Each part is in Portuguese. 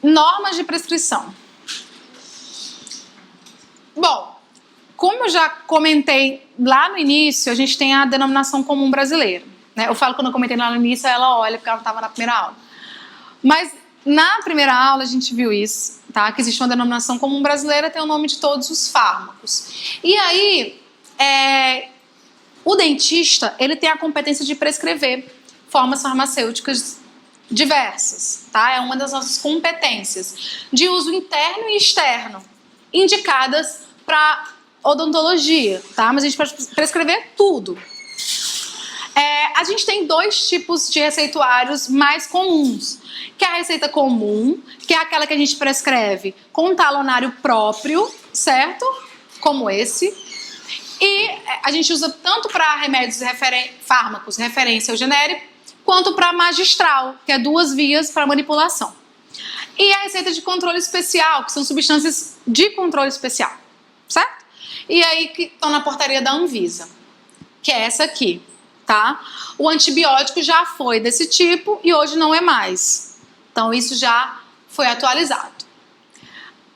Normas de prescrição. Bom, como eu já comentei lá no início, a gente tem a denominação comum brasileira, né? Eu falo quando eu comentei lá no início, ela olha porque ela não estava na primeira aula. Mas na primeira aula a gente viu isso, tá? Que existe uma denominação comum brasileira, tem o nome de todos os fármacos. E aí, o dentista, ele tem a competência de prescrever formas farmacêuticas diversas, tá? É uma das nossas competências de uso interno e externo, indicadas para odontologia, tá? Mas a gente pode prescrever tudo. A gente tem dois tipos de receituários mais comuns, que é a receita comum, que é aquela que a gente prescreve com talonário próprio, certo? Como esse. E a gente usa tanto para remédios fármacos referência ao genérico, quanto para magistral, que é 2 vias para manipulação. E a receita de controle especial, que são substâncias de controle especial, certo? E aí que estão na portaria da Anvisa, que é essa aqui, tá? O antibiótico já foi desse tipo e hoje não é mais. Então isso já foi atualizado.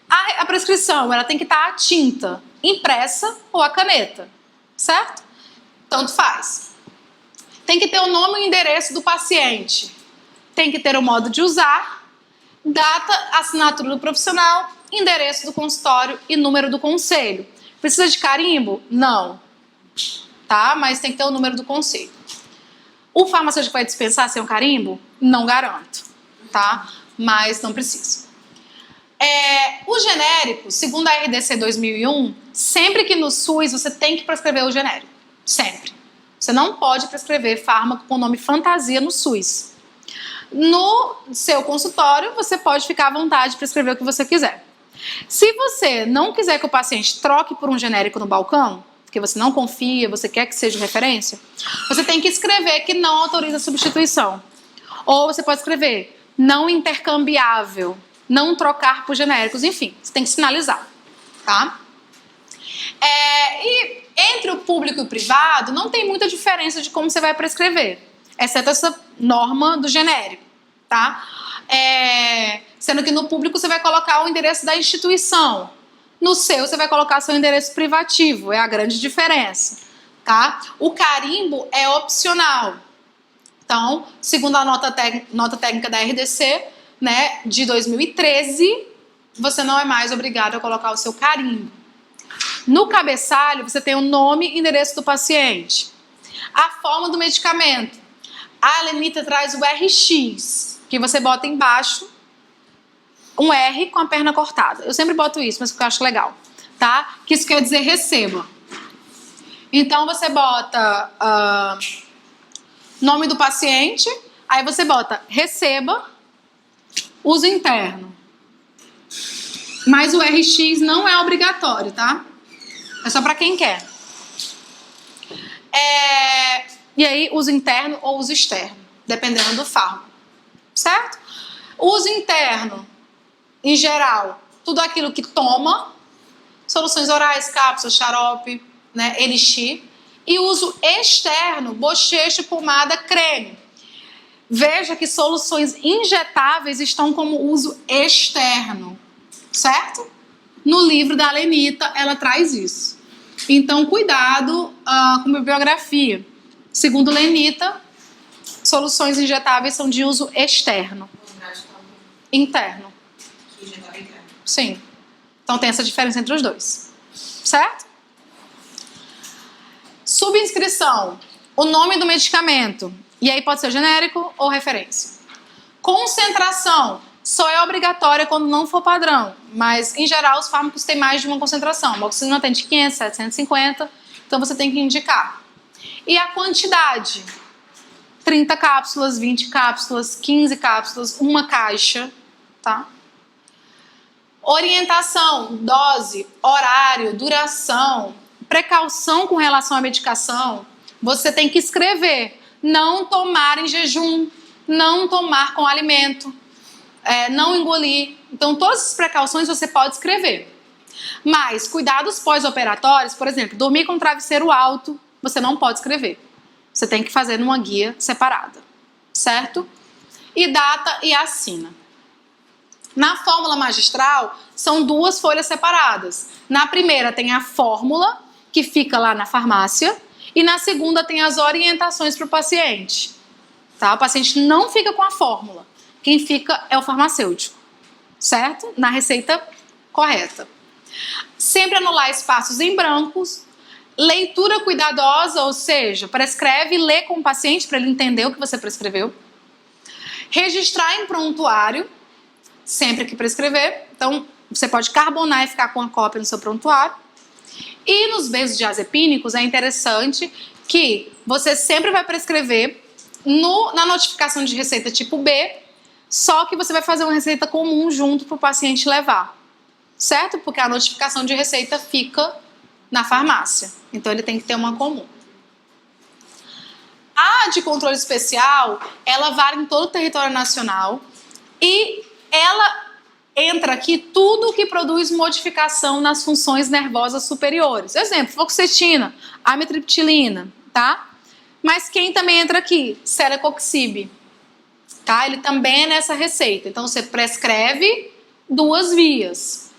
A prescrição, ela tem que estar a tinta impressa ou a caneta, certo? Tanto faz. Tem que ter o nome e o endereço do paciente. Tem que ter o modo de usar, data, assinatura do profissional, endereço do consultório e número do conselho. Precisa de carimbo? Não. Tá? Mas tem que ter o número do conselho. O farmacêutico vai dispensar sem um carimbo? Não garanto. Tá? Mas não precisa. O genérico, segundo a RDC 2001, sempre que no SUS você tem que prescrever o genérico. Sempre. Você não pode prescrever fármaco com nome fantasia no SUS. No seu consultório, você pode ficar à vontade de prescrever o que você quiser. Se você não quiser que o paciente troque por um genérico no balcão, porque você não confia, você quer que seja referência, você tem que escrever que não autoriza a substituição. Ou você pode escrever não intercambiável, não trocar por genéricos, enfim, você tem que sinalizar, tá? E entre o público e o privado, não tem muita diferença de como você vai prescrever, exceto essa norma do genérico, tá? Sendo que no público você vai colocar o endereço da instituição, no seu você vai colocar seu endereço privativo, é a grande diferença, tá? O carimbo é opcional. Então, segundo a nota técnica da RDC, né, de 2013, você não é mais obrigado a colocar o seu carimbo. No cabeçalho, você tem o nome e endereço do paciente. A forma do medicamento. A Alenita traz o RX, que você bota embaixo um R com a perna cortada. Eu sempre boto isso, mas porque eu acho legal, tá? Que isso quer dizer receba. Então, você bota nome do paciente, aí você bota receba, uso interno. Mas o RX não é obrigatório, tá? É só para quem quer. E aí, uso interno ou uso externo, dependendo do fármaco, certo? Uso interno, em geral, tudo aquilo que toma, soluções orais, cápsulas, xarope, né, elixir. E uso externo, bochecho, pomada, creme. Veja que soluções injetáveis estão como uso externo, certo? No livro da Alenita, ela traz isso. Então, cuidado com a bibliografia. Segundo Lenita, soluções injetáveis são de uso externo. Interno. Sim. Então, tem essa diferença entre os dois. Certo? Subscrição. O nome do medicamento. E aí pode ser genérico ou referência. Concentração. Só é obrigatória quando não for padrão, mas em geral os fármacos têm mais de uma concentração. A oxigênio tem de 500, 750, então você tem que indicar. E a quantidade? 30 cápsulas, 20 cápsulas, 15 cápsulas, uma caixa, tá? Orientação, dose, horário, duração, precaução com relação à medicação, você tem que escrever. Não tomar em jejum, não tomar com alimento. Não engolir. Então, todas as precauções você pode escrever. Mas, cuidados pós-operatórios, por exemplo, dormir com um travesseiro alto, você não pode escrever. Você tem que fazer numa guia separada, certo? E data e assina. Na fórmula magistral, são 2 folhas separadas. Na primeira tem a fórmula, que fica lá na farmácia, e na segunda tem as orientações para o paciente. Tá? O paciente não fica com a fórmula. Quem fica é o farmacêutico, certo? Na receita correta. Sempre anular espaços em brancos. Leitura cuidadosa, ou seja, prescreve e lê com o paciente para ele entender o que você prescreveu. Registrar em prontuário, sempre que prescrever. Então, você pode carbonar e ficar com a cópia no seu prontuário. E nos benzodiazepínicos é interessante que você sempre vai prescrever na notificação de receita tipo B, só que você vai fazer uma receita comum junto para o paciente levar, certo? Porque a notificação de receita fica na farmácia, então ele tem que ter uma comum. A de controle especial, ela vale em todo o território nacional e ela entra aqui tudo que produz modificação nas funções nervosas superiores. Exemplo, fluoxetina, amitriptilina, tá? Mas quem também entra aqui? Celecoxib, tá? Ele também é nessa receita. Então você prescreve 2 vias.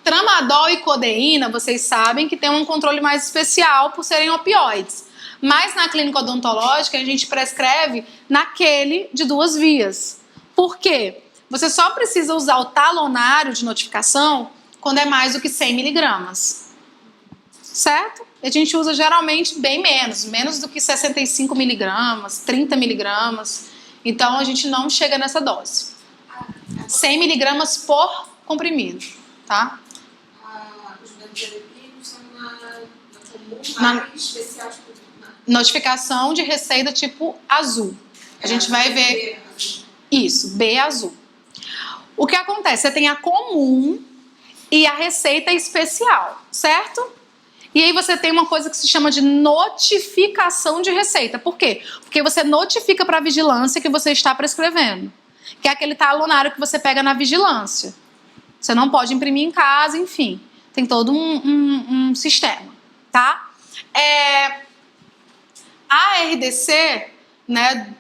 Tramadol e codeína, vocês sabem que tem um controle mais especial por serem opioides. Mas na clínica odontológica a gente prescreve naquele de 2 vias. Por quê? Você só precisa usar o talonário de notificação quando é mais do que 100 miligramas. Certo? A gente usa geralmente bem menos do que 65 miligramas, 30 miligramas. Então a gente não chega nessa dose. 100 miligramas por comprimido, tá? Os benzodiazepínicos são na comum, especial, tipo, notificação de receita tipo azul. A gente vai ver isso, B azul. O que acontece? Você tem a comum e a receita especial, certo? E aí você tem uma coisa que se chama de notificação de receita. Por quê? Porque você notifica para a vigilância que você está prescrevendo. Que é aquele talonário que você pega na vigilância. Você não pode imprimir em casa, enfim. Tem todo um sistema, tá? A RDC, né,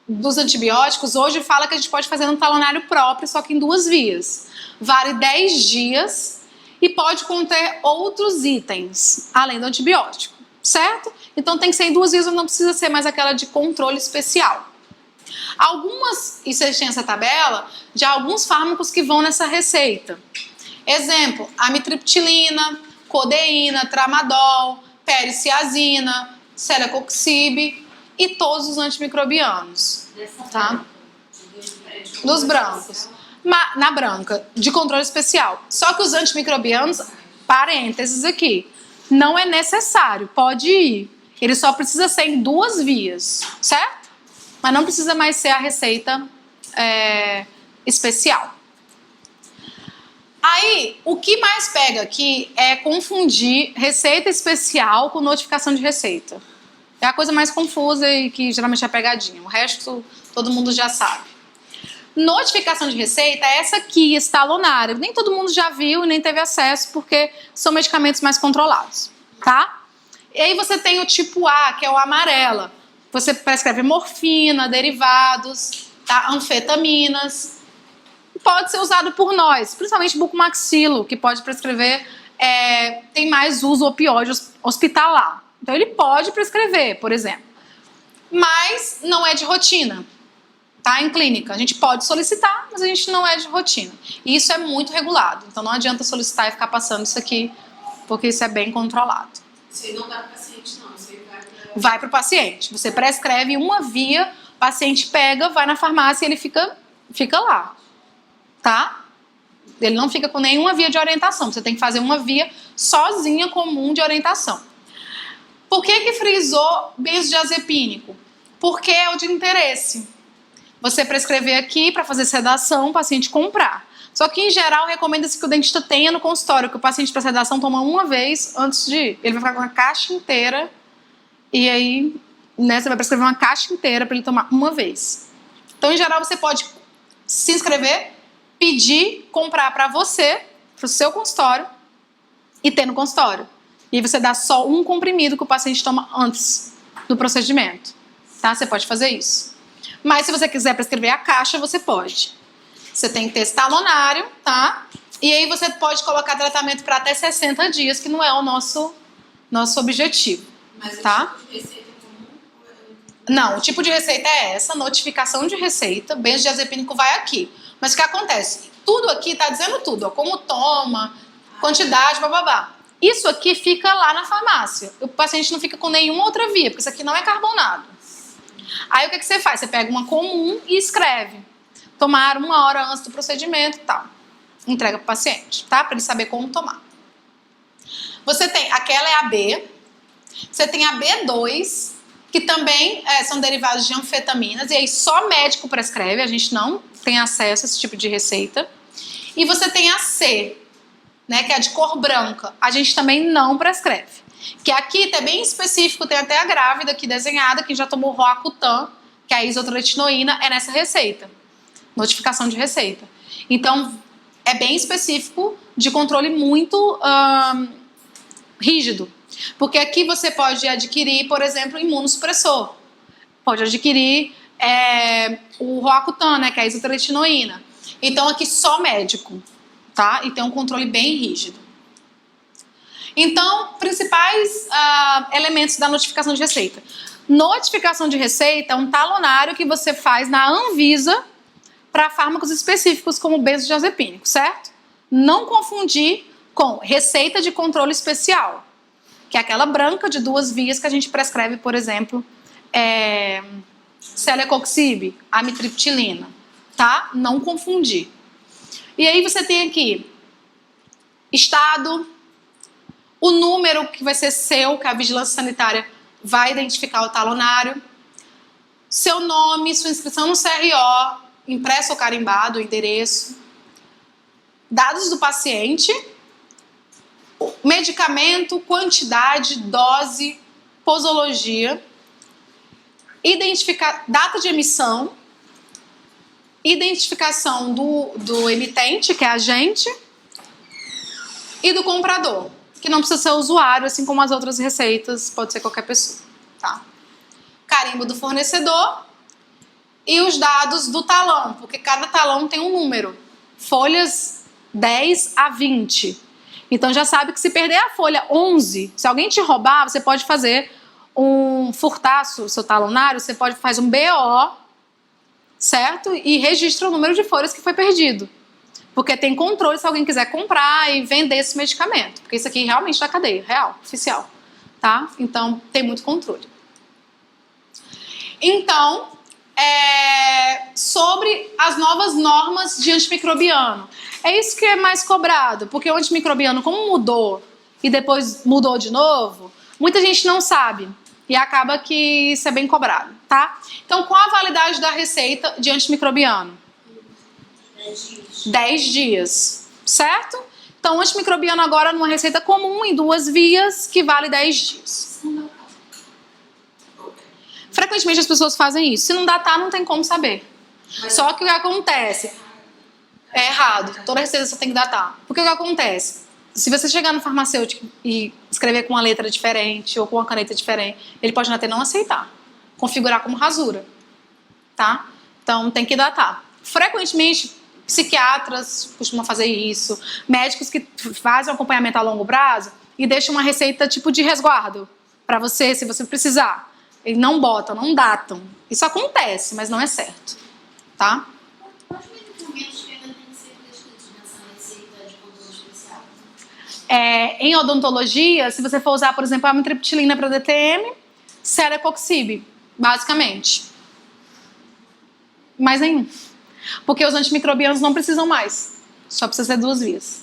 dos antibióticos, hoje fala que a gente pode fazer um talonário próprio, só que em 2 vias. Vale 10 dias e pode conter outros itens, além do antibiótico, certo? Então tem que ser em 2 vias, não precisa ser mais aquela de controle especial. E vocês têm essa tabela de alguns fármacos que vão nessa receita. Exemplo, amitriptilina, codeína, tramadol, periciazina, celecoxib e todos os antimicrobianos, tá? Dos brancos. Na branca, de controle especial. Só que os antimicrobianos, parênteses aqui, não é necessário, pode ir. Ele só precisa ser em 2 vias, certo? Mas não precisa mais ser a receita especial. Aí, o que mais pega aqui é confundir receita especial com notificação de receita. É a coisa mais confusa e que geralmente é pegadinha. O resto, todo mundo já sabe. Notificação de receita é essa aqui, estalonária. Nem todo mundo já viu e nem teve acesso, porque são medicamentos mais controlados, tá? E aí você tem o tipo A, que é o amarela. Você prescreve morfina, derivados, tá? Anfetaminas. Pode ser usado por nós, principalmente bucomaxilo, que pode prescrever, tem mais uso opioide hospitalar. Então ele pode prescrever, por exemplo. Mas não é de rotina, tá? Em clínica. A gente pode solicitar, mas a gente não é de rotina. E isso é muito regulado. Então não adianta solicitar e ficar passando isso aqui, porque isso é bem controlado. Isso aí não dá para o paciente, não. Isso aí vai para o paciente. Você prescreve uma via, o paciente pega, vai na farmácia e ele fica lá. Tá? Ele não fica com nenhuma via de orientação. Você tem que fazer uma via sozinha, comum, de orientação. Por que frisou benzodiazepínico? Porque é o de interesse. Você prescrever aqui para fazer sedação, o paciente comprar. Só que, em geral, recomenda-se que o dentista tenha no consultório, que o paciente para sedação toma uma vez antes de ir. Ele vai ficar com a caixa inteira e aí, né, você vai prescrever uma caixa inteira para ele tomar uma vez. Então, em geral, você pode se inscrever, pedir, comprar para você, para o seu consultório e ter no consultório. E você dá só um comprimido que o paciente toma antes do procedimento. Tá? Você pode fazer isso. Mas se você quiser prescrever a caixa, você pode. Você tem que ter esse talonário, tá? E aí você pode colocar tratamento para até 60 dias, que não é o nosso objetivo. Mas é tá? tipo de receita comum? Não, o tipo de receita é essa, notificação de receita, benzodiazepínico vai aqui. Mas o que acontece? Tudo aqui tá dizendo tudo, ó, como toma, quantidade, bababá. Isso aqui fica lá na farmácia. O paciente não fica com nenhuma outra via, porque isso aqui não é carbonado. Aí o que você faz? Você pega uma comum e escreve. Tomar 1 hora antes do procedimento e tal. Entrega pro paciente, tá? Para ele saber como tomar. Você tem, aquela é a B. Você tem a B2, que também são derivados de anfetaminas, e aí só médico prescreve, a gente não tem acesso a esse tipo de receita. E você tem a C, né, que é a de cor branca, a gente também não prescreve. Que aqui tá bem específico, tem até a grávida aqui desenhada, que já tomou Roacutan, que é a isotretinoína, é nessa receita. Notificação de receita. Então, é bem específico, de controle muito rígido. Porque aqui você pode adquirir, por exemplo, imunossupressor. Pode adquirir o Roacutan, né, que é a isotretinoína. Então, aqui só médico, tá? E tem um controle bem rígido. Então, principais elementos da notificação de receita. Notificação de receita é um talonário que você faz na Anvisa para fármacos específicos como benzodiazepínico, certo? Não confundir com receita de controle especial, que é aquela branca de 2 vias que a gente prescreve, por exemplo, celecoxib, amitriptilina, tá? Não confundir. E aí você tem aqui estado, o número que vai ser seu, que a vigilância sanitária vai identificar o talonário, seu nome, sua inscrição no CRO, impresso ou carimbado, o endereço, dados do paciente, medicamento, quantidade, dose, posologia, data de emissão, identificação do emitente, que é a gente, e do comprador, que não precisa ser usuário, assim como as outras receitas, pode ser qualquer pessoa, tá? Carimbo do fornecedor e os dados do talão, porque cada talão tem um número, folhas 10 a 20. Então já sabe que se perder a folha 11, se alguém te roubar, você pode fazer furtar o seu talonário, você pode fazer um BO, certo? E registra o número de folhas que foi perdido. Porque tem controle se alguém quiser comprar e vender esse medicamento. Porque isso aqui realmente é da cadeia, real, oficial. Tá? Então, tem muito controle. Então, sobre as novas normas de antimicrobiano. É isso que é mais cobrado. Porque o antimicrobiano, como mudou e depois mudou de novo, muita gente não sabe. E acaba que isso é bem cobrado, tá? Então, qual a validade da receita de antimicrobiano? 10 dias. 10 dias, certo? Então, antimicrobiano agora numa receita comum em 2 vias, que vale 10 dias. Frequentemente as pessoas fazem isso. Se não datar, não tem como saber. Só que o que acontece? É errado. Toda receita você tem que datar. Porque o que acontece? Se você chegar no farmacêutico e escrever com uma letra diferente ou com uma caneta diferente, ele pode até não aceitar. Configurar como rasura. Tá? Então, tem que datar. Frequentemente, psiquiatras costumam fazer isso. Médicos que fazem um acompanhamento a longo prazo e deixam uma receita tipo de resguardo para você, se você precisar. Eles não botam, não datam. Isso acontece, mas não é certo. Tá? Quais medicamentos que ainda têm que ser prescritos nessa receita de controle especial? Em odontologia, se você for usar, por exemplo, a amitriptilina para DTM, celecoxib, basicamente. Mais nenhum. Porque os antimicrobianos não precisam mais. Só precisa ser 2 vias.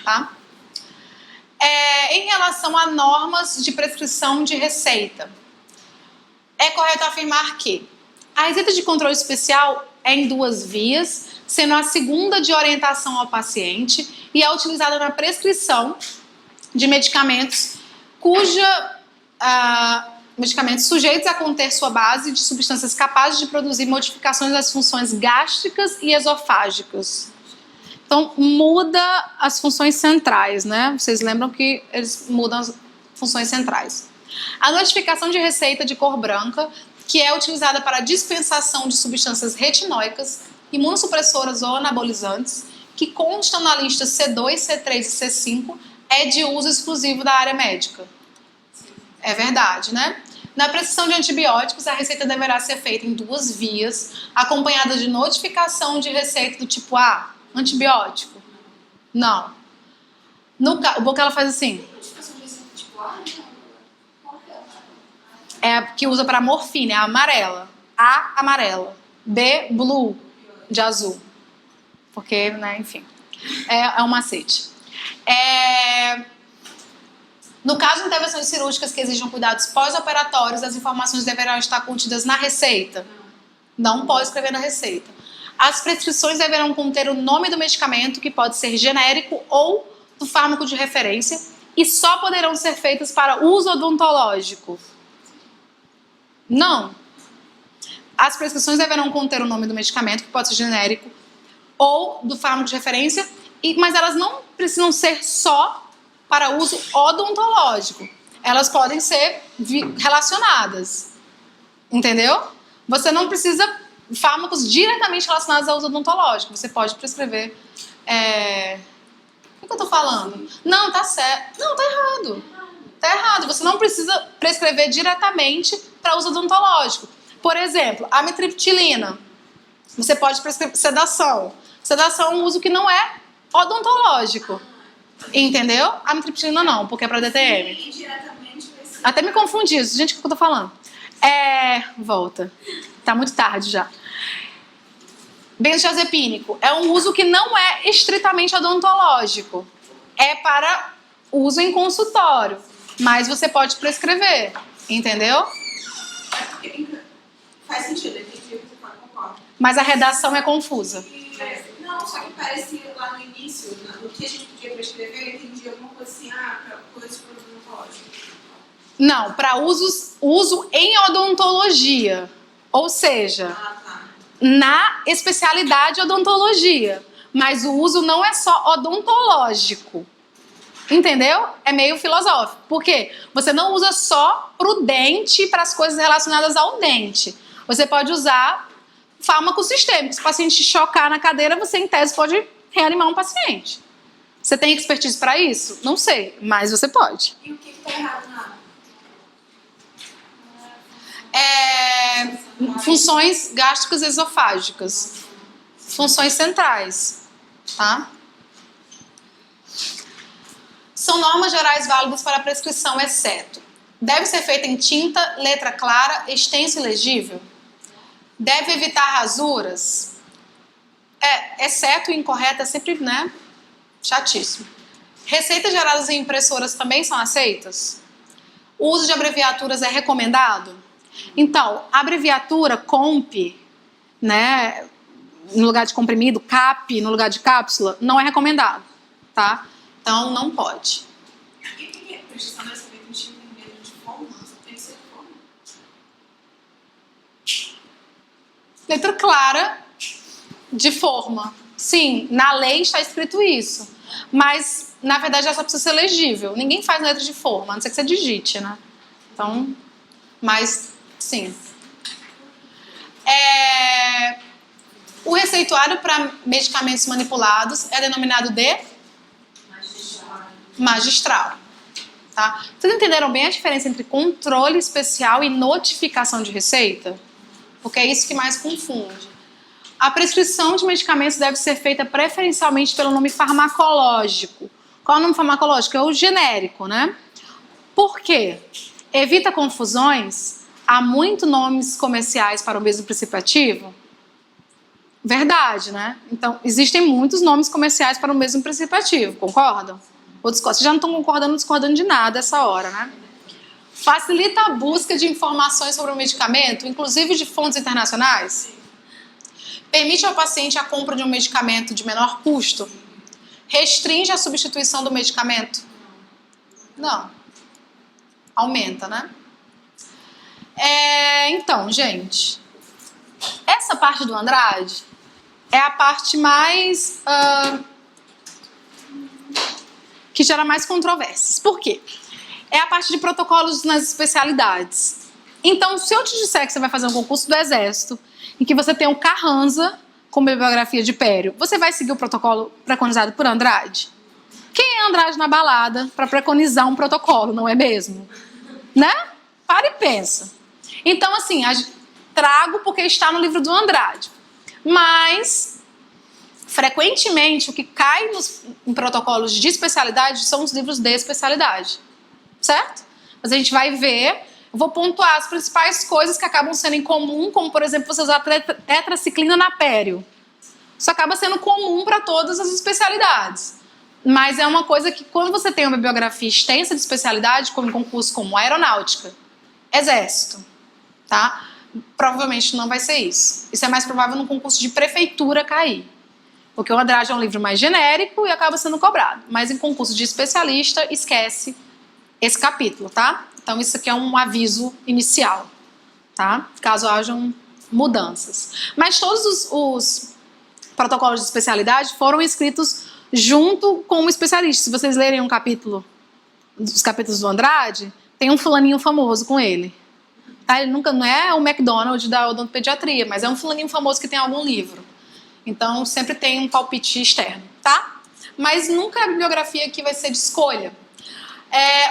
Tá? Em relação a normas de prescrição de receita, é correto afirmar que a receita de controle especial é em 2 vias, sendo a segunda de orientação ao paciente e é utilizada na prescrição de medicamentos medicamentos sujeitos a conter sua base de substâncias capazes de produzir modificações das funções gástricas e esofágicas. Então, muda as funções centrais, né? Vocês lembram que eles mudam as funções centrais. A notificação de receita de cor branca, que é utilizada para a dispensação de substâncias retinóicas, imunossupressoras ou anabolizantes, que constam na lista C2, C3 e C5, é de uso exclusivo da área médica. É verdade, né? Na prescrição de antibióticos, a receita deverá ser feita em 2 vias, acompanhada de notificação de receita do tipo A, antibiótico. Não. O que ela faz assim? É a que usa para morfina, é a amarela. A, amarela. B, blue, de azul. Porque, né, enfim. É um macete. No caso de intervenções cirúrgicas que exijam cuidados pós-operatórios, as informações deverão estar contidas na receita. Não pode escrever na receita. As prescrições deverão conter o nome do medicamento, que pode ser genérico ou do fármaco de referência, e só poderão ser feitas para uso odontológico. Não. As prescrições deverão conter o nome do medicamento, que pode ser genérico ou do fármaco de referência, mas elas não precisam ser só para uso odontológico. Elas podem ser relacionadas. Entendeu? Você não precisa de fármacos diretamente relacionados ao uso odontológico. Você pode prescrever... O que eu tô falando? Não, tá certo. Não, tá errado. Tá errado. Você não precisa prescrever diretamente para uso odontológico. Por exemplo, a amitriptilina. Você pode prescrever sedação. Sedação é um uso que não é odontológico. Entendeu? A amitriptilina não, porque é para DTM. Até me confundi. Gente, o que eu tô falando? Volta. Tá muito tarde já. Benzodiazepínico é um uso que não é estritamente odontológico. É para uso em consultório. Mas você pode prescrever. Entendeu? Faz sentido, entendi o que você fala, concordo. Mas a redação é confusa. Não, só que parece lá no início, no que a gente podia prescrever, eu entendi alguma coisa assim, para coisas odontológicas. Não, para uso em odontologia. Ou seja, na especialidade odontologia. Mas o uso não é só odontológico. Entendeu? É meio filosófico. Por quê? Você não usa só para o dente, para as coisas relacionadas ao dente. Você pode usar fármacos sistêmicos. Se o paciente chocar na cadeira, você, em tese, pode reanimar um paciente. Você tem expertise para isso? Não sei, mas você pode. E o que está errado na... Funções gástricas esofágicas. Funções centrais. Tá? São normas gerais válidas para a prescrição, exceto: deve ser feita em tinta, letra clara, extensa e legível. Deve evitar rasuras. Exceto o incorreto é sempre, né? Chatíssimo. Receitas geradas em impressoras também são aceitas? O uso de abreviaturas é recomendado? Então, abreviatura COMP, né? No lugar de comprimido, CAP, no lugar de cápsula, não é recomendado, tá? Então, não pode. E por que a prescrição deve ser feita em tinta em medo de forma? Tem que ser de forma. Letra clara de forma. Sim, na lei está escrito isso. Mas, na verdade, ela só precisa ser legível. Ninguém faz letra de forma, a não ser que você digite, né? Então, mas, sim. O receituário para medicamentos manipulados é denominado de magistral. Tá? Vocês entenderam bem a diferença entre controle especial e notificação de receita? Porque é isso que mais confunde. A prescrição de medicamentos deve ser feita preferencialmente pelo nome farmacológico. Qual é o nome farmacológico? É o genérico, né? Por quê? Evita confusões. Há muitos nomes comerciais para o mesmo princípio ativo? Verdade, né? Então, existem muitos nomes comerciais para o mesmo princípio ativo, concordam? Ou discordam? Vocês já não estão concordando, discordando de nada essa hora, né? Facilita a busca de informações sobre o medicamento, inclusive de fontes internacionais? Permite ao paciente a compra de um medicamento de menor custo? Restringe a substituição do medicamento? Não. Aumenta, né? Então, gente, essa parte do Andrade é a parte mais... que gera mais controvérsias. Por quê? É a parte de protocolos nas especialidades. Então, se eu te disser que você vai fazer um concurso do Exército, em que você tem o Carranza com bibliografia de pério, você vai seguir o protocolo preconizado por Andrade? Quem é Andrade na balada para preconizar um protocolo, não é mesmo? Né? Para e pensa. Então, assim, trago porque está no livro do Andrade. Mas, frequentemente, o que cai em protocolos de especialidade são os livros de especialidade. Certo? Mas a gente vai ver, eu vou pontuar as principais coisas que acabam sendo em comum, como, por exemplo, você usar tetraciclina na pério. Isso acaba sendo comum para todas as especialidades. Mas é uma coisa que, quando você tem uma bibliografia extensa de especialidade, como em concurso como aeronáutica, exército, tá? Provavelmente não vai ser isso. Isso é mais provável num concurso de prefeitura cair. Porque o Andrade é um livro mais genérico e acaba sendo cobrado. Mas em concurso de especialista, esquece esse capítulo, tá? Então isso aqui é um aviso inicial, tá? Caso hajam mudanças. Mas todos os protocolos de especialidade foram escritos junto com o especialista. Se vocês lerem um capítulo, os capítulos do Andrade, tem um fulaninho famoso com ele. Tá? Ele nunca não é o McDonald's da odontopediatria, mas é um fulaninho famoso que tem algum livro. Então sempre tem um palpite externo, tá? Mas nunca a bibliografia aqui vai ser de escolha.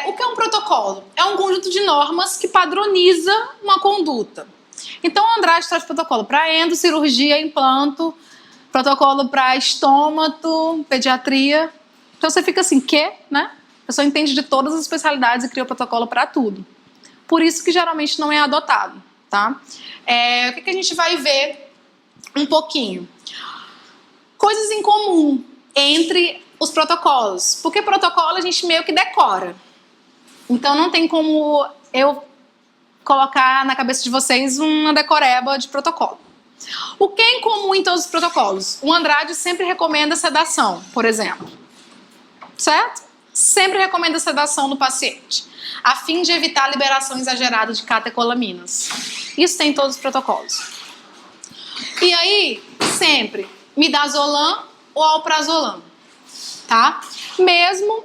O que é um protocolo? É um conjunto de normas que padroniza uma conduta. Então o Andrade traz protocolo para endocirurgia, implanto, protocolo para estômato, pediatria. Então você fica assim, né? A pessoa entende de todas as especialidades e cria o protocolo para tudo. Por isso que geralmente não é adotado, tá? O que a gente vai ver um pouquinho? Coisas em comum entre os protocolos. Porque protocolo a gente meio que decora. Então não tem como eu colocar na cabeça de vocês uma decoreba de protocolo. O que é em comum em todos os protocolos? O Andrade sempre recomenda sedação, por exemplo. Certo? Sempre recomenda sedação no paciente, a fim de evitar a liberação exagerada de catecolaminas. Isso tem em todos os protocolos. E aí, sempre, midazolam ou alprazolam, tá? Mesmo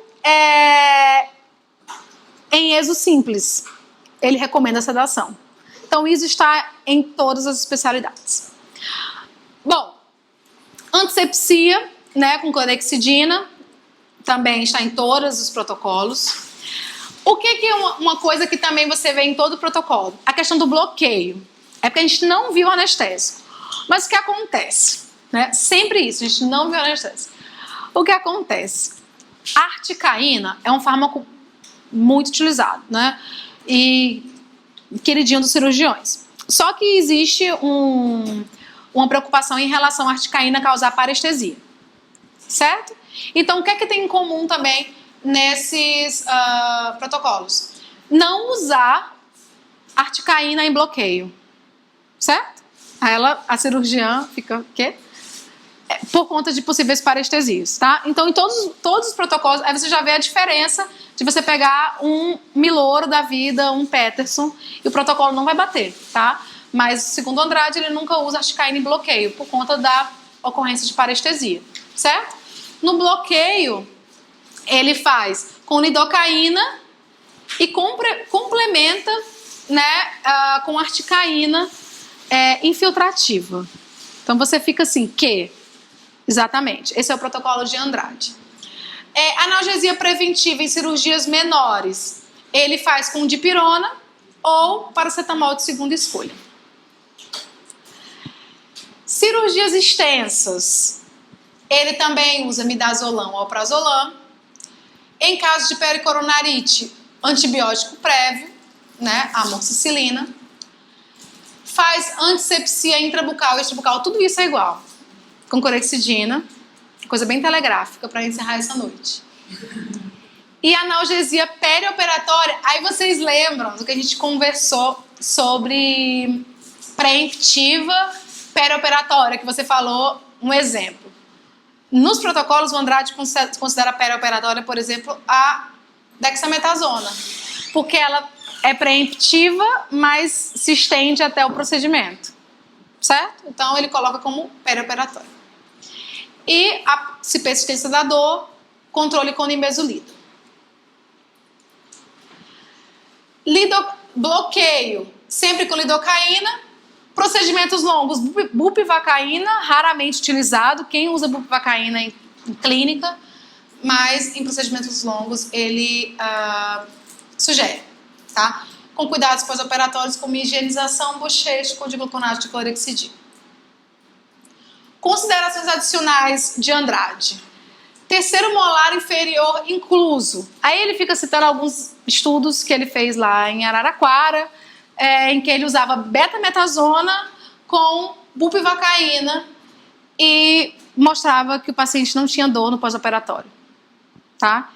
em ESO simples, ele recomenda sedação. Então, isso está em todas as especialidades. Bom, antisepsia, né, com clorexidina, também está em todos os protocolos. O que é uma coisa que também você vê em todo o protocolo? A questão do bloqueio. É porque a gente não viu o anestésico. Mas o que acontece? Né? Sempre isso, a gente não viu o anestésico. O que acontece? A articaína é um fármaco muito utilizado, né? E queridinho dos cirurgiões. Só que existe uma preocupação em relação à articaína causar parestesia. Certo? Então, o que é que tem em comum também nesses protocolos? Não usar articaína em bloqueio. Certo? A cirurgiã fica o quê? Por conta de possíveis parestesias, tá? Então, em todos os protocolos, aí você já vê a diferença de você pegar um Miloro da vida, um Peterson, e o protocolo não vai bater, tá? Mas, segundo Andrade, ele nunca usa articaína em bloqueio, por conta da ocorrência de parestesia, certo? No bloqueio, ele faz com lidocaína e complementa, né, com articaína infiltrativa. Então, você fica assim, exatamente, esse é o protocolo de Andrade. Analgesia preventiva em cirurgias menores, ele faz com dipirona ou paracetamol de segunda escolha. Cirurgias extensas, ele também usa midazolam ou alprazolam. Em caso de pericoronarite, antibiótico prévio, né, amoxicilina. Faz antisepsia intrabucal e extrabucal, tudo isso é igual. Com clorexidina, coisa bem telegráfica para encerrar essa noite. E analgesia perioperatória, aí vocês lembram do que a gente conversou sobre preemptiva perioperatória, que você falou um exemplo. Nos protocolos, o Andrade considera perioperatória, por exemplo, a dexametasona, porque ela é preemptiva, mas se estende até o procedimento, certo? Então, ele coloca como perioperatória. E se persistência da dor, controle com nimesulida. Bloqueio, sempre com lidocaína, Procedimentos longos, bupivacaína, raramente utilizado. Quem usa bupivacaína em clínica, mas em procedimentos longos ele sugere, tá? Com cuidados pós-operatórios como higienização, bochecho de gluconato de clorexidina. Considerações adicionais de Andrade. Terceiro molar inferior incluso. Aí ele fica citando alguns estudos que ele fez lá em Araraquara, em que ele usava betametasona com bupivacaína e mostrava que o paciente não tinha dor no pós-operatório, tá?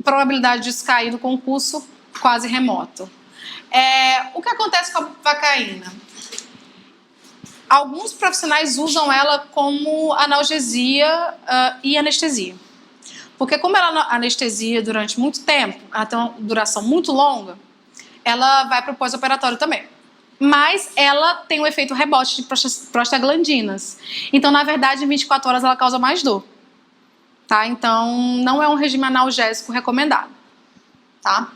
Probabilidade disso cair no concurso quase remoto. O que acontece com a bupivacaína? Alguns profissionais usam ela como analgesia e anestesia. Porque como ela anestesia durante muito tempo, ela tem uma duração muito longa, ela vai para o pós-operatório também. Mas ela tem um efeito rebote de prostaglandinas. Então, na verdade, em 24 horas ela causa mais dor. Tá? Então, não é um regime analgésico recomendado. Tá?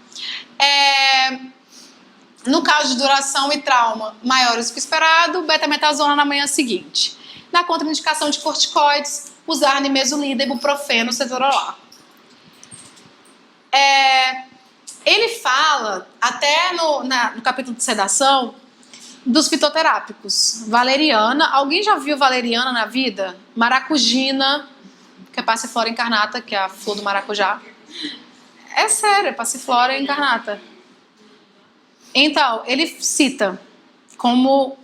No caso de duração e trauma maiores do que esperado, betametasona na manhã seguinte. Na contraindicação de corticoides, usar nimesulida, ibuprofeno, ceterolar. Ele fala, até no capítulo de sedação, dos fitoterápicos. Valeriana, alguém já viu valeriana na vida? Maracujina, que é passiflora incarnata, que é a flor do maracujá. É sério, é passiflora incarnata. Então, ele cita como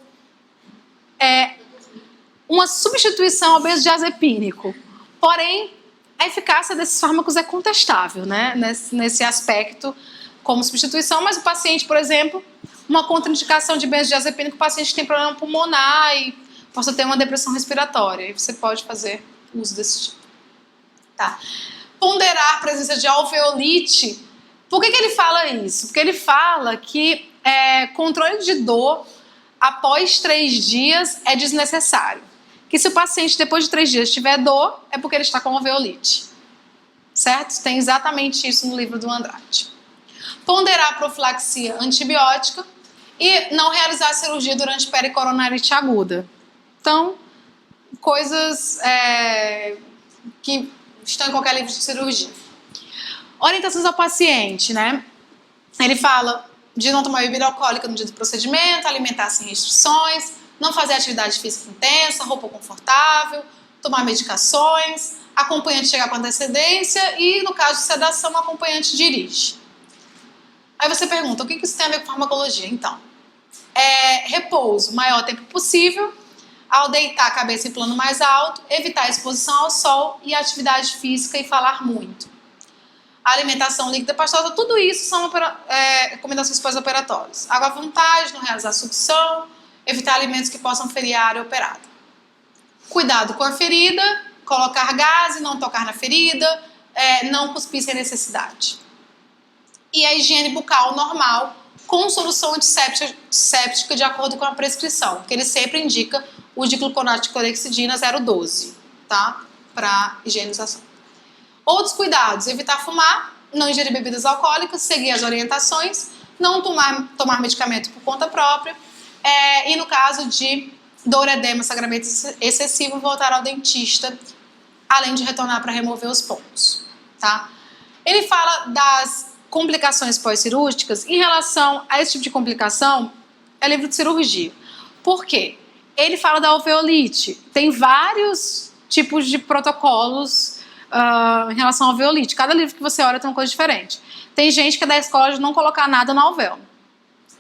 uma substituição ao benzodiazepínico. Porém, a eficácia desses fármacos é contestável, né? Nesse aspecto, como substituição, mas o paciente, por exemplo, uma contraindicação de benzodiazepínico, o paciente tem problema pulmonar e possa ter uma depressão respiratória, e você pode fazer uso desse tipo. Tá. Ponderar a presença de alveolite. Por que ele fala isso? Porque ele fala que controle de dor após 3 dias é desnecessário. Que se o paciente depois de 3 dias tiver dor, é porque ele está com alveolite. Certo? Tem exatamente isso no livro do Andrade. Ponderar a profilaxia antibiótica e não realizar a cirurgia durante pericoronarite aguda. Então, coisas que estão em qualquer livro de cirurgia. Orientações ao paciente, né? Ele fala de não tomar bebida alcoólica no dia do procedimento, alimentar sem restrições, não fazer atividade física intensa, roupa confortável, tomar medicações, acompanhante chegar com antecedência e, no caso de sedação, o acompanhante dirige. Aí você pergunta, o que isso tem a ver com farmacologia? Então, repouso, o maior tempo possível, ao deitar a cabeça em plano mais alto, evitar a exposição ao sol e atividade física e falar muito. A alimentação líquida pastosa, tudo isso são recomendações pós-operatórias. Água à vontade, não realizar sucção, evitar alimentos que possam ferir a área operada. Cuidado com a ferida, colocar gás e não tocar na ferida, não cuspir sem necessidade. E a higiene bucal normal, com solução antisséptica de acordo com a prescrição, que ele sempre indica o de gluconato de clorexidina 0,12, tá? Para higienização. Outros cuidados, evitar fumar, não ingerir bebidas alcoólicas, seguir as orientações, não tomar medicamento por conta própria e no caso de dor, edema, sangramento excessivo, voltar ao dentista, além de retornar para remover os pontos. Tá? Ele fala das complicações pós-cirúrgicas. Em relação a esse tipo de complicação, é livro de cirurgia. Por quê? Ele fala da alveolite. Tem vários tipos de protocolos em relação ao alveolite. Cada livro que você olha tem uma coisa diferente. Tem gente que é da escola de não colocar nada no alvéolo.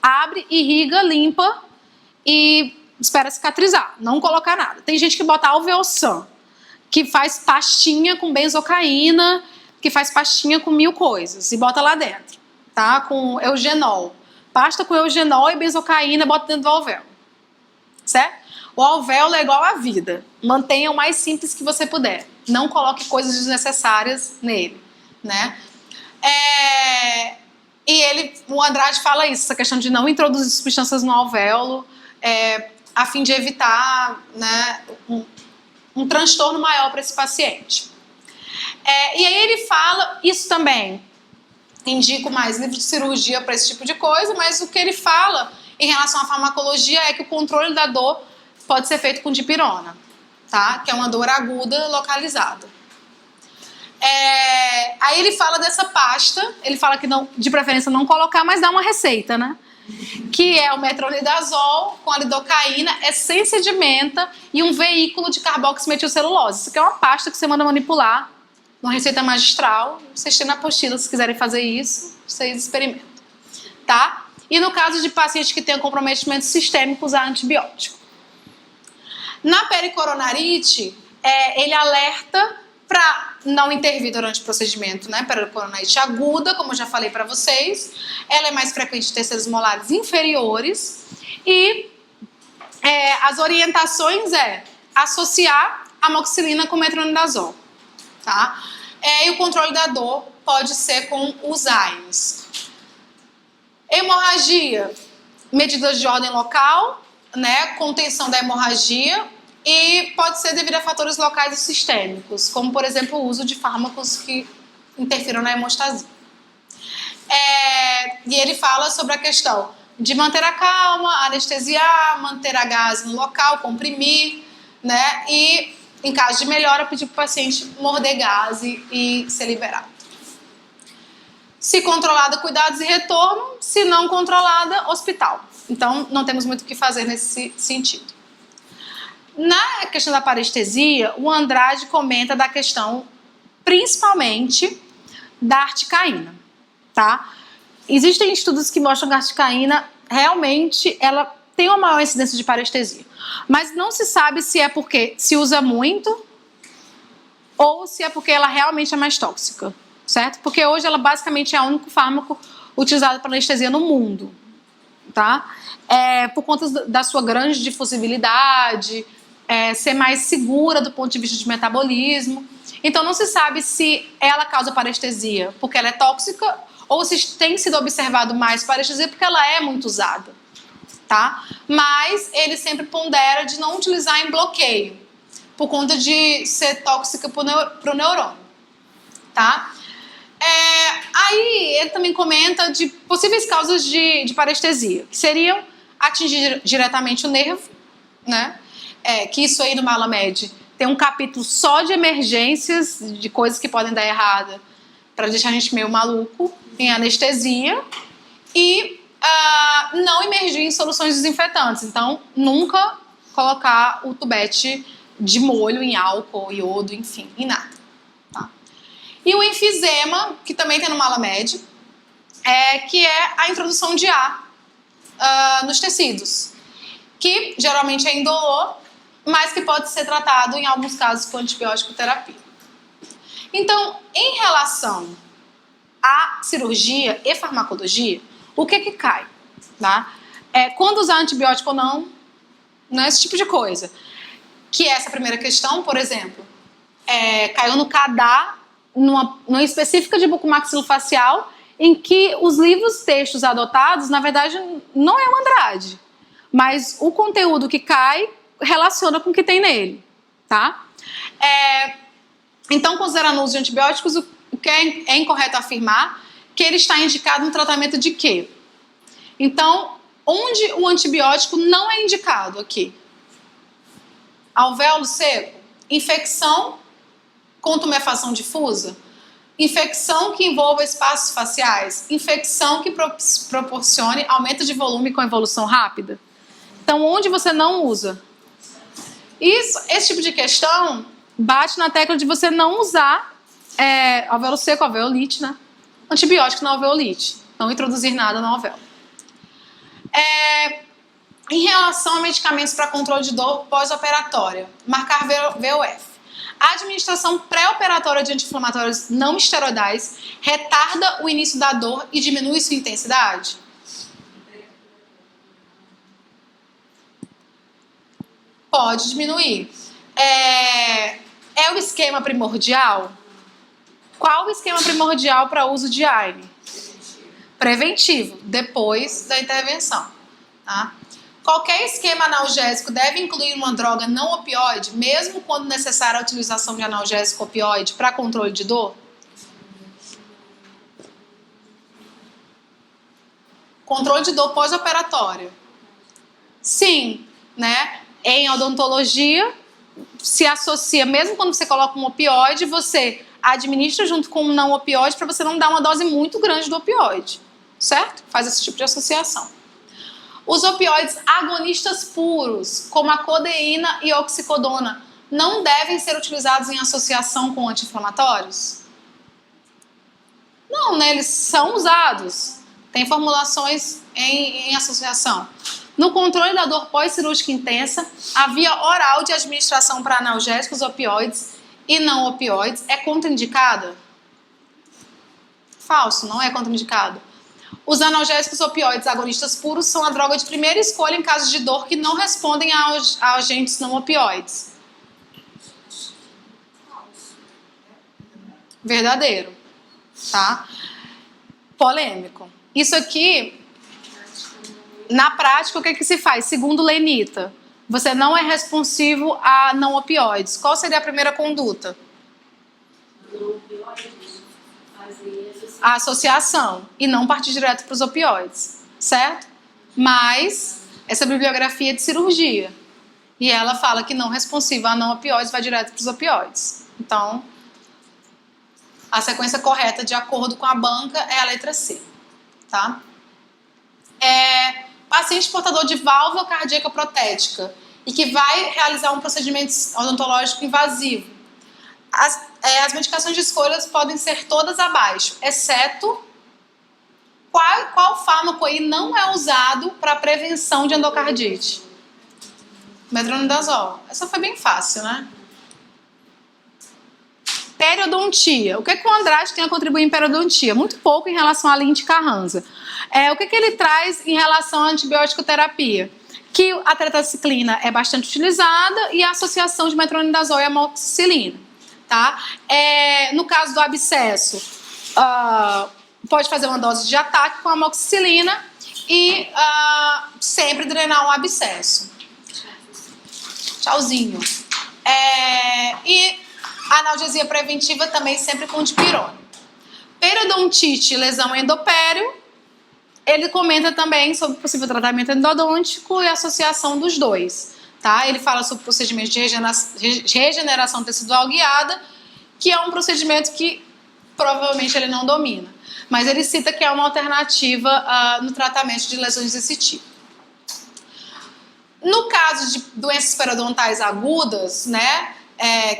Abre, irriga, limpa e espera cicatrizar. Não colocar nada. Tem gente que bota alveosan, que faz pastinha com benzocaína, que faz pastinha com 1000 coisas e bota lá dentro, tá? Com eugenol. Pasta com eugenol e benzocaína, bota dentro do alvéolo. Certo? O alvéolo é igual à vida. Mantenha o mais simples que você puder. Não coloque coisas desnecessárias nele, né? E o Andrade fala isso, essa questão de não introduzir substâncias no alvéolo, a fim de evitar, né, um transtorno maior para esse paciente. E aí ele fala, isso também indico mais livro de cirurgia para esse tipo de coisa, mas o que ele fala em relação à farmacologia é que o controle da dor pode ser feito com dipirona, tá? Que é uma dor aguda localizada. Aí ele fala dessa pasta, ele fala que não, de preferência não colocar, mas dá uma receita, né? Que é o metronidazol com a lidocaína, essência de menta e um veículo de carboximetilcelulose. Isso aqui é uma pasta que você manda manipular, uma receita magistral. Vocês têm na apostila, se quiserem fazer isso, vocês experimentam, tá? E no caso de pacientes que têm comprometimento sistêmico, usar antibiótico. Na pericoronarite, ele alerta para não intervir durante o procedimento, né? Pericoronarite aguda, como eu já falei para vocês, ela é mais frequente em terceiros molares inferiores e as orientações associar amoxicilina com metronidazol, tá? E o controle da dor pode ser com os AINES. Hemorragia, medidas de ordem local, né? Contenção da hemorragia. E pode ser devido a fatores locais e sistêmicos, como, por exemplo, o uso de fármacos que interfiram na hemostasia. E ele fala sobre a questão de manter a calma, anestesiar, manter a gase no local, comprimir, né? E, em caso de melhora, pedir para o paciente morder gase e ser liberado. Se controlada, cuidados e retorno. Se não controlada, hospital. Então, não temos muito o que fazer nesse sentido. Na questão da parestesia, o Andrade comenta da questão, principalmente, da articaína, tá? Existem estudos que mostram que a articaína, realmente, ela tem uma maior incidência de parestesia. Mas não se sabe se é porque se usa muito ou se é porque ela realmente é mais tóxica, certo? Porque hoje ela basicamente é o único fármaco utilizado para anestesia no mundo, tá? Por conta da sua grande difusibilidade, ser mais segura do ponto de vista de metabolismo. Então não se sabe se ela causa parestesia porque ela é tóxica ou se tem sido observado mais parestesia porque ela é muito usada, tá? Mas ele sempre pondera de não utilizar em bloqueio por conta de ser tóxica para o neurônio, tá? Aí ele também comenta de possíveis causas de parestesia, que seriam atingir diretamente o nervo, né? Que isso aí no Malamed tem um capítulo só de emergências, de coisas que podem dar errada, para deixar a gente meio maluco, em anestesia, e não imergir em soluções desinfetantes. Então, nunca colocar o tubete de molho em álcool, iodo, enfim, em nada. Tá? E o enfisema, que também tem no Malamed, que é a introdução de ar nos tecidos, que geralmente é indolor, mas que pode ser tratado em alguns casos com antibiótico terapia. Então, em relação à cirurgia e farmacologia, o que cai? Tá? Quando usar antibiótico ou não, esse tipo de coisa. Que é essa primeira questão, por exemplo, caiu no CADA, numa específica de bucomaxilofacial, em que os livros textos adotados, na verdade, não é o Andrade, mas o conteúdo que cai relaciona com o que tem nele, tá? Então, considerando o uso de antibióticos, o que é incorreto afirmar que ele está indicado no tratamento de quê? Então, onde o antibiótico não é indicado aqui? Alvéolo seco, infecção com tumefação difusa, infecção que envolva espaços faciais, infecção que proporcione aumento de volume com evolução rápida. Então, onde você não usa? Esse tipo de questão bate na tecla de você não usar alvéolo seco, alveolite, né? Antibiótico na alveolite. Não introduzir nada no alvéolo. Em relação a medicamentos para controle de dor pós-operatória, marcar VOF. A administração pré-operatória de anti-inflamatórios não esteroidais retarda o início da dor e diminui sua intensidade? Pode diminuir. É o esquema primordial? Qual o esquema primordial para uso de AINE? Preventivo, depois da intervenção. Tá? Qualquer esquema analgésico deve incluir uma droga não opioide, mesmo quando necessária a utilização de analgésico opioide para controle de dor? Controle de dor pós-operatório. Sim, né? Em odontologia, se associa, mesmo quando você coloca um opioide, você administra junto com um não opioide para você não dar uma dose muito grande do opioide, certo? Faz esse tipo de associação. Os opioides agonistas puros, como a codeína e a oxicodona, não devem ser utilizados em associação com anti-inflamatórios? Não, né? Eles são usados. Tem formulações em associação. No controle da dor pós-cirúrgica intensa, a via oral de administração para analgésicos opioides e não opioides é contraindicada? Falso, não é contraindicado. Os analgésicos opioides agonistas puros são a droga de primeira escolha em casos de dor que não respondem a agentes não opioides. Verdadeiro, tá? Polêmico. Isso aqui, na prática, o que se faz? Segundo Lenita, você não é responsivo a não opioides. Qual seria a primeira conduta? A associação e não partir direto para os opioides, certo? Mas essa bibliografia é de cirurgia e ela fala que não responsiva a não opioides vai direto para os opioides. Então, a sequência correta, de acordo com a banca, é a letra C, tá? Paciente portador de válvula cardíaca protética e que vai realizar um procedimento odontológico invasivo. As medicações de escolha podem ser todas abaixo, exceto qual fármaco aí não é usado para prevenção de endocardite? Metronidazol. Essa foi bem fácil, né? Periodontia. O que o Andrade tem a contribuir em periodontia? Muito pouco em relação à Linde Carranza. O que ele traz em relação à antibiótico terapia? Que a tetraciclina é bastante utilizada e a associação de metronidazol e amoxicilina. Tá? No caso do abscesso, pode fazer uma dose de ataque com amoxicilina e sempre drenar um abscesso. Tchauzinho. E a analgesia preventiva também sempre com dipirona. Periodontite, lesão endopério. Ele comenta também sobre possível tratamento endodôntico e associação dos dois. Tá? Ele fala sobre procedimento de regeneração tecidual guiada, que é um procedimento que provavelmente ele não domina. Mas ele cita que é uma alternativa no tratamento de lesões desse tipo. No caso de doenças periodontais agudas, né,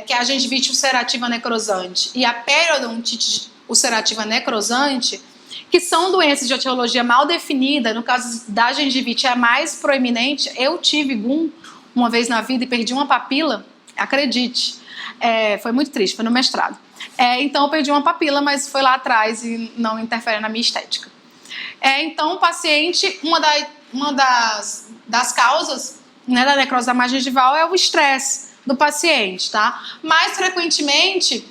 que é a gengivite ulcerativa necrosante e a periodontite ulcerativa necrosante, que são doenças de etiologia mal definida, no caso da gengivite é a mais proeminente. Eu tive GUM uma vez na vida e perdi uma papila, acredite. Foi muito triste, foi no mestrado. Então eu perdi uma papila, mas foi lá atrás e não interfere na minha estética. Então o paciente, uma das causas, né, da necrose da margem gengival é o estresse do paciente, tá? Mais frequentemente,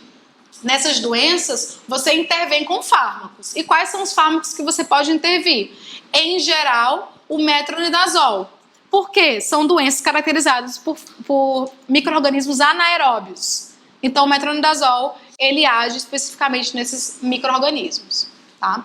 nessas doenças, você intervém com fármacos. E quais são os fármacos que você pode intervir? Em geral, o metronidazol. Por quê? São doenças caracterizadas por micro-organismos anaeróbios. Então, o metronidazol, ele age especificamente nesses micro-organismos, tá?